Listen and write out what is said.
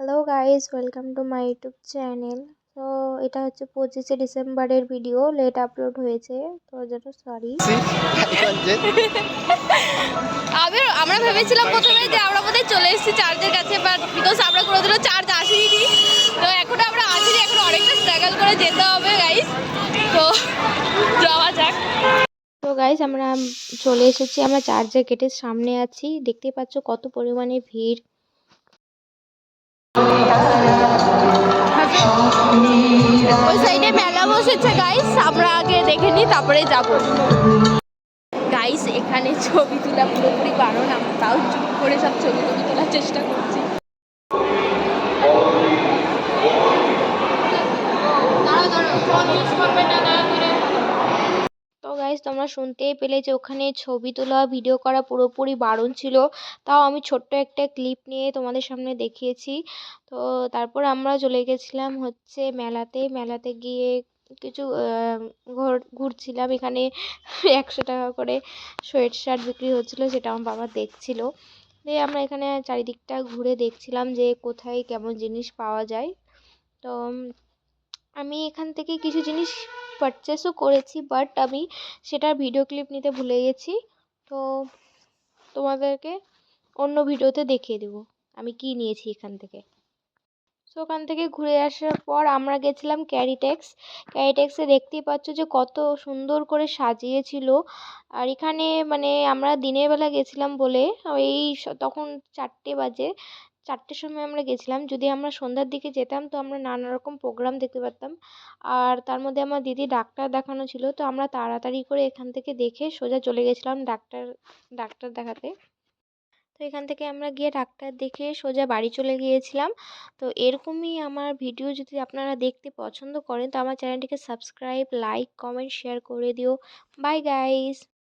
Hello guys, welcome to my YouTube channel. তো এটা হচ্ছে 25শে ডিসেম্বরের ভিডিও, লেট আপলোড হয়েছে, তো জন্য সরি। আমরা ভেবেছিলাম প্রথমে যে আমরা বোধহয় চলে এসেছি চার্জের কাছে, বাট বিকজ আমরা কোনোদিনও চার্জ আসিনি, তো এখন আমরা আসিনি, এখন অনেকটা স্ট্রাগল করে যেতে হবে গাইস। তো যাওয়া যাক। তো গাইস, আমরা চলে এসেছি, আমরা চার্জের গেটের সামনে আছি, দেখতেই পাচ্ছ কত পরিমাণে ভিড়। ওই সাইডে মেলা বসেছে গাইস, আমরা আগে দেখে নিই তারপরে যাবো। গাইস, এখানে ছবি তোলা পুরোপুরি বারণ, আমরা তাও চুপ করে সব ছবি তোলার চেষ্টা করছি। তো গাইস, তোমরা শুনতেই পেলে যে ওখানে ছবি তোলা ভিডিও করা পুরোপুরি বারণ ছিল। তাও আমি ছোট্ট একটা ক্লিপ নিয়ে তোমাদের সামনে দেখিয়েছি। তো তারপর আমরা চলে গেছিলাম হচ্ছে মেলাতে গিয়ে কিছু ঘুরছিলাম। এখানে 100 টাকা করে সোয়েট শার্ট বিক্রি হচ্ছিলো, সেটা আমার বাবা দেখছিল। দিয়ে আমরা এখানে চারিদিকটা ঘুরে দেখছিলাম যে কোথায় কেমন জিনিস পাওয়া যায়। তো আমি এখান থেকে কিছু জিনিস পারচেসও করেছি, বাট আমি সেটার ভিডিও ক্লিপ নিতে ভুলে গেছি। তো তোমাদেরকে অন্য ভিডিওতে দেখিয়ে দেবো আমি কি নিয়েছি এখান থেকে। তো ওখান থেকে ঘুরে আসার পর আমরা গেছিলাম ক্যারিটেক্সে। দেখতেই পাচ্ছ যে কত সুন্দর করে সাজিয়েছিল। আর এখানে মানে আমরা দিনের বেলা গেছিলাম বলে তখন 4টে বাজে, 4টের সময় আমরা গেছিলাম। যদি আমরা সন্ধ্যার দিকে যেতাম তো আমরা নানা রকম প্রোগ্রাম দেখতে পারতাম। আর তার মধ্যে আমার দিদি ডাক্তার দেখানো ছিল, তো আমরা তাড়াতাড়ি করে এখান থেকে দেখে সোজা চলে গেছিলাম ডাক্তার দেখাতে। তো এখান থেকে আমরা গিয়ে ডাক্তার দেখে সোজা বাড়ি চলে গিয়েছিলাম। তো এরকমই আমার ভিডিও যদি আপনারা দেখতে পছন্দ করেন তো আমার চ্যানেলটিকে সাবস্ক্রাইব, লাইক, কমেন্ট, শেয়ার করে দিও। Bye guys.